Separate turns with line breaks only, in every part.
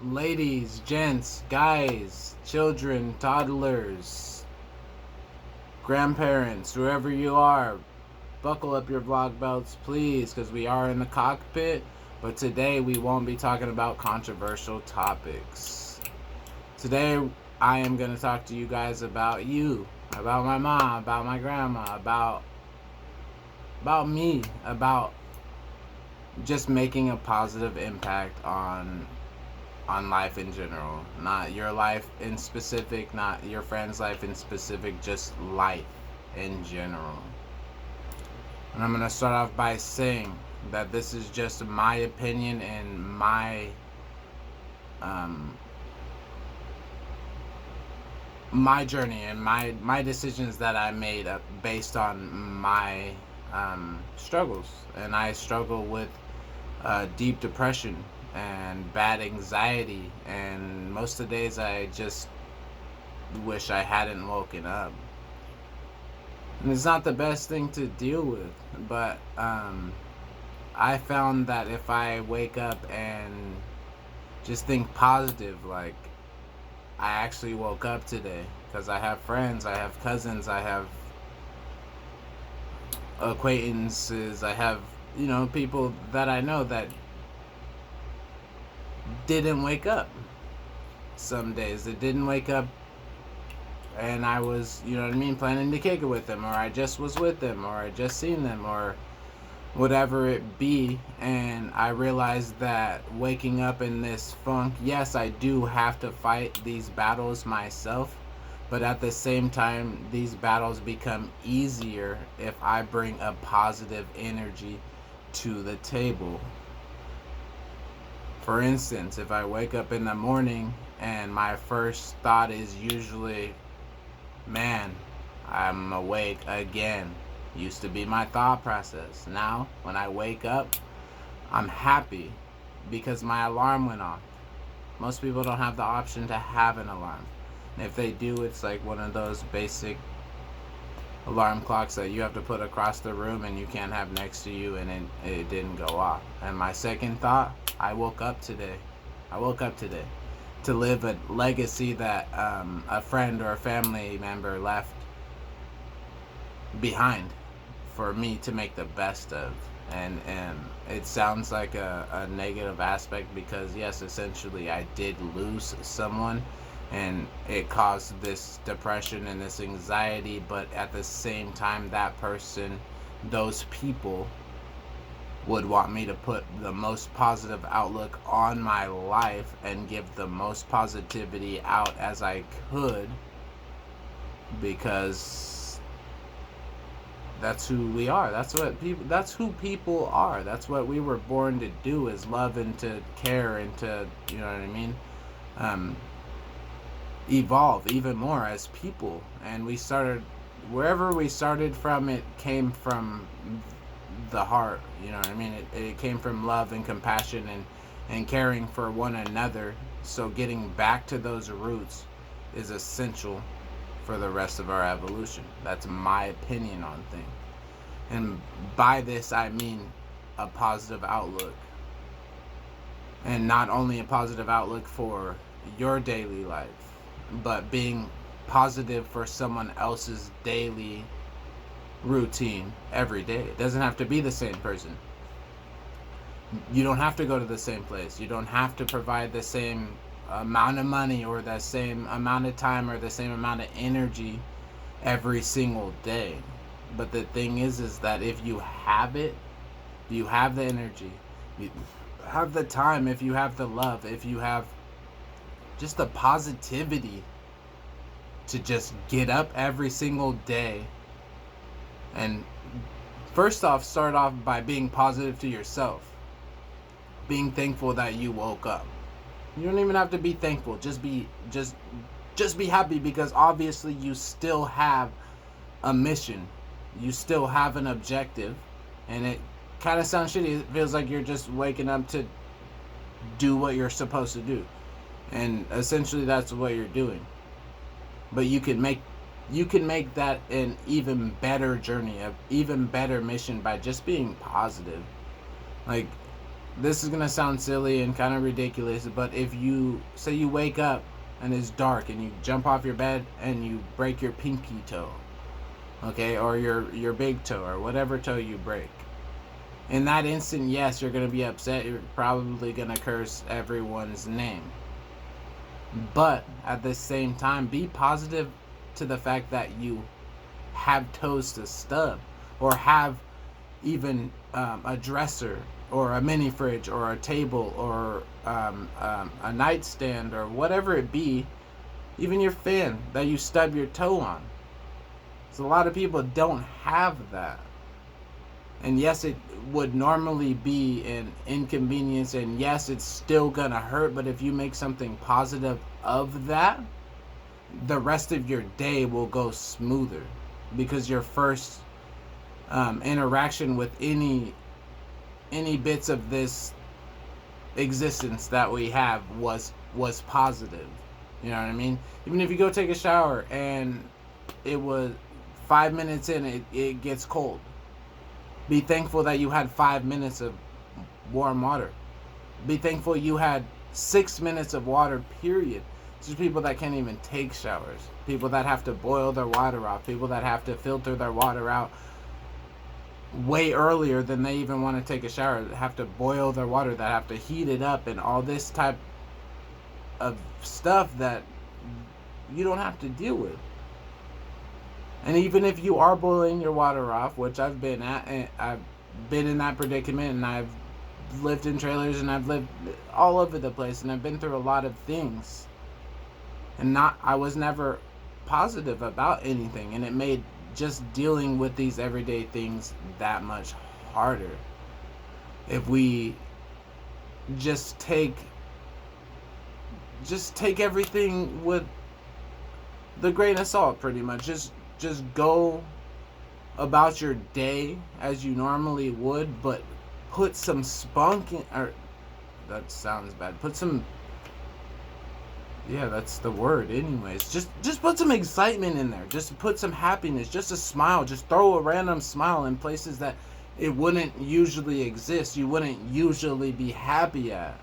Ladies, gents, guys, children, toddlers, grandparents, whoever you are, buckle up your vlog belts, please, because we are in the cockpit. But today we won't be talking about controversial topics. Today I am going to talk to you guys about you, about my mom, about my grandma, about me, about just making a positive impact on life in general. Not your life in specific, not your friend's life in specific, just life in general. And I'm going to start off by saying that this is just my opinion and um, my journey and my decisions that I made based on my struggles. And I struggle with deep depression and bad anxiety, and most of the days I just wish I hadn't woken up. And it's not the best thing to deal with, but I found that if I wake up and just think positive, like I actually woke up today, because I have friends, I have cousins, I have acquaintances, I have, people that I know that didn't wake up. Some days they didn't wake up, and I was, planning to kick it with them, or I just was with them, or I just seen them, or whatever it be. And I realized that waking up in this funk, yes, I do have to fight these battles myself, but at the same time, these battles become easier if I bring a positive energy to the table. For instance, if I wake up in the morning and my first thought is usually, man, I'm awake again. Used to be my thought process. Now, when I wake up, I'm happy because my alarm went off. Most people don't have the option to have an alarm. And if they do, it's like one of those basic alarm clocks that you have to put across the room and you can't have next to you, and it didn't go off. And my second thought, I woke up today. I woke up today to live a legacy that a friend or a family member left behind for me to make the best of. And it sounds like a negative aspect because, yes, essentially I did lose someone, and it caused this depression and this anxiety. But at the same time, that person, those people, would want me to put the most positive outlook on my life and give the most positivity out as I could, because that's who we are. That's who people are. That's what we were born to do, is love and to care and to, you know what I mean? Evolve even more as people. And we started, wherever we started from, it came from the heart, you know what I mean? It came from love and compassion and caring for one another. So getting back to those roots is essential for the rest of our evolution. That's my opinion on things. And by this I mean a positive outlook. And not only a positive outlook for your daily life, but being positive for someone else's daily routine every day. It doesn't have to be the same person. You don't have to go to the same place. You don't have to provide the same amount of money or the same amount of time or the same amount of energy every single day. But the thing is that if you have it, you have the energy, you have the time, if you have the love, if you have just the positivity to just get up every single day. And first off, start off by being positive to yourself, being thankful that you woke up. You don't even have to be thankful. Just be happy, because obviously you still have a mission. You still have an objective. And it kind of sounds shitty. It feels like you're just waking up to do what you're supposed to do. And essentially that's what you're doing. But you can make that an even better journey, an even better mission, by just being positive. Like, this is gonna sound silly and kind of ridiculous, but if you say you wake up and it's dark and you jump off your bed and you break your pinky toe, okay, or your big toe or whatever toe you break, in that instant, yes, you're gonna be upset. You're probably gonna curse everyone's name, but at the same time, be positive to the fact that you have toes to stub, or have even a dresser or a mini fridge or a table or a nightstand or whatever it be, even your fan that you stub your toe on. So a lot of people don't have that. And yes, it would normally be an inconvenience, and yes, it's still gonna hurt, but if you make something positive of that, the rest of your day will go smoother, because your first interaction with any bits of this existence that we have was positive. You know what I mean? Even if you go take a shower and it was 5 minutes in, it gets cold. Be thankful that you had 5 minutes of warm water. Be thankful you had 6 minutes of water, period. There's people that can't even take showers. People that have to boil their water off. People that have to filter their water out way earlier than they even want to take a shower. That have to boil their water. That have to heat it up and all this type of stuff that you don't have to deal with. And even if you are boiling your water off, which I've been in that predicament, and I've lived in trailers, and I've lived all over the place, and I've been through a lot of things, and I was never positive about anything, and it made just dealing with these everyday things that much harder. If we just take everything with the grain of salt, pretty much. Just go about your day as you normally would, but put some spunk in, or that sounds bad. Put some, yeah, that's the word anyways. Just put some excitement in there. Just put some happiness, just a smile. Just throw a random smile in places that it wouldn't usually exist. You wouldn't usually be happy at.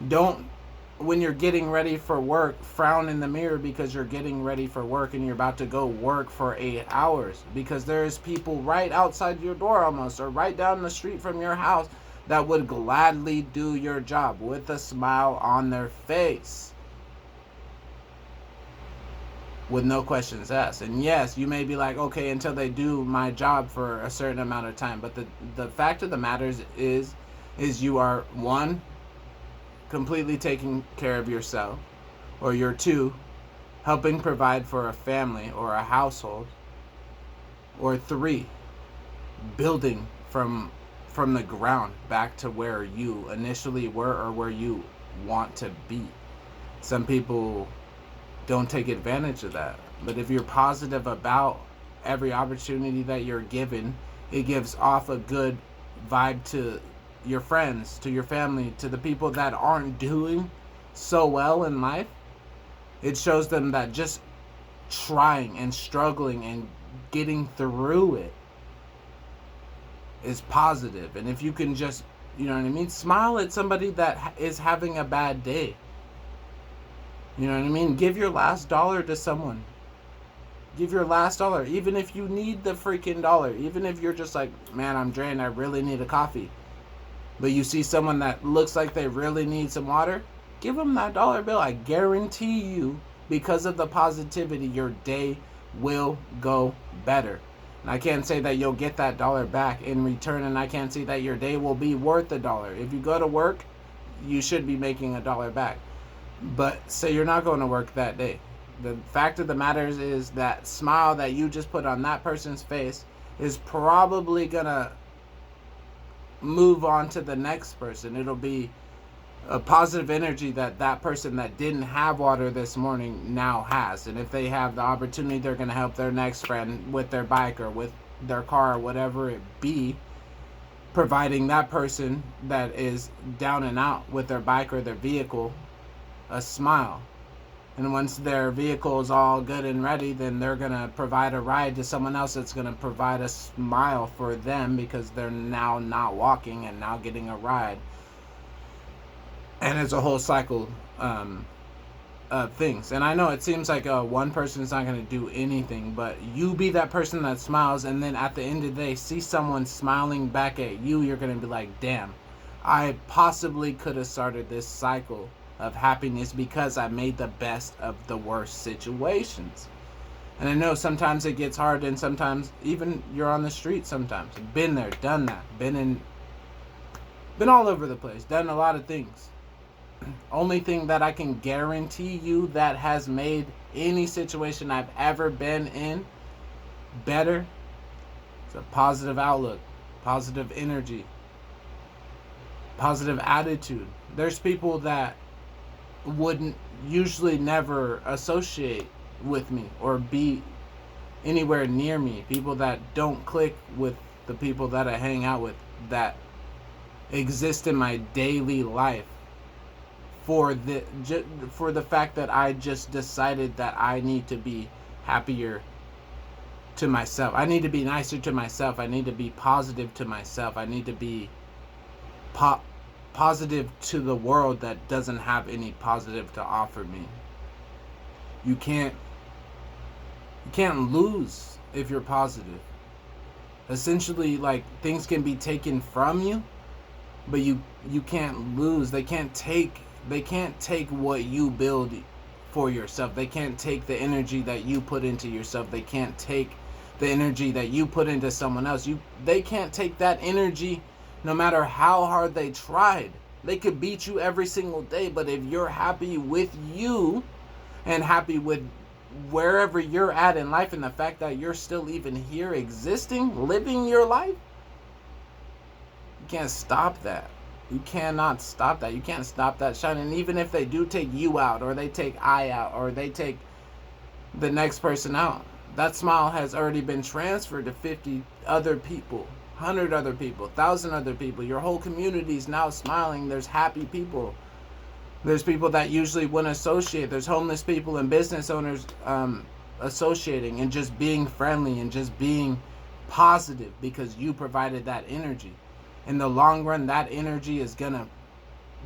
Don't, when you're getting ready for work, frown in the mirror because you're getting ready for work and you're about to go work for 8 hours, because there's people right outside your door almost, or right down the street from your house, that would gladly do your job with a smile on their face, with no questions asked. And yes, you may be like, okay, until they do my job for a certain amount of time, but the fact of the matter is you are, one, completely taking care of yourself, or you're two, helping provide for a family or a household, or three, building from the ground back to where you initially were, or where you want to be. Some people don't take advantage of that, but if you're positive about every opportunity that you're given, it gives off a good vibe to your friends, to your family, to the people that aren't doing so well in life. It shows them that just trying and struggling and getting through it is positive. And if you can just, you know what I mean, smile at somebody that is having a bad day. You know what I mean? Give your last dollar to someone. Give your last dollar, even if you need the freaking dollar. Even if you're just like, man, I'm drained, I really need a coffee. But you see someone that looks like they really need some water, give them that dollar bill. I guarantee you, because of the positivity, your day will go better. And I can't say that you'll get that dollar back in return, and I can't say that your day will be worth $1. If you go to work, you should be making $1 back. But say you're not going to work that day. The fact of the matter is that smile that you just put on that person's face is probably going to move on to the next person. It'll be a positive energy that person that didn't have water this morning now has. And if they have the opportunity, they're going to help their next friend with their bike or with their car or whatever it be, providing that person that is down and out with their bike or their vehicle a smile. And once their vehicle is all good and ready, then they're going to provide a ride to someone else that's going to provide a smile for them, because they're now not walking and now getting a ride. And it's a whole cycle of things. And I know it seems like one person is not going to do anything, but you be that person that smiles, and then at the end of the day, see someone smiling back at you, you're going to be like, damn, I possibly could have started this cycle of happiness because I made the best of the worst situations. And I know sometimes it gets hard, and sometimes even you're on the street sometimes. Been there, done that, been all over the place, done a lot of things. Only thing that I can guarantee you that has made any situation I've ever been in better is a positive outlook, positive energy, positive attitude. There's people that wouldn't usually never associate with me or be anywhere near me. People that don't click with the people that I hang out with, that exist in my daily life for the fact that I just decided that I need to be happier to myself. I need to be nicer to myself. I need to be positive to myself. I need to be positive to the world that doesn't have any positive to offer me. You can't lose if you're positive. Essentially, like, things can be taken from you, but you can't lose. They can't take what you build for yourself. They can't take the energy that you put into yourself. They can't take the energy that you put into someone else. They can't take that energy no matter how hard they tried. They could beat you every single day, but if you're happy with you and happy with wherever you're at in life and the fact that you're still even here existing, living your life, you can't stop that. You cannot stop that. You can't stop that shine. And even if they do take you out, or they take I out, or they take the next person out, that smile has already been transferred to 50 other people, 100 other people, 1,000 other people. Your whole community is now smiling. There's happy people. There's people that usually wouldn't associate. There's homeless people and business owners associating and just being friendly and just being positive because you provided that energy. In the long run, that energy is going to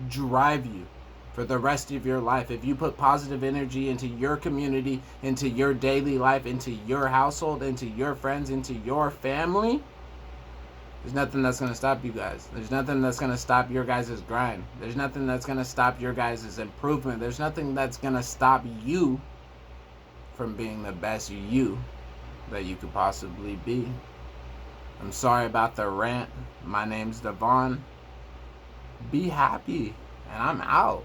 drive you for the rest of your life. If you put positive energy into your community, into your daily life, into your household, into your friends, into your family, there's nothing that's going to stop you guys. There's nothing that's going to stop your guys' grind. There's nothing that's going to stop your guys' improvement. There's nothing that's going to stop you from being the best you that you could possibly be. I'm sorry about the rant. My name's Devon. Be happy, and I'm out.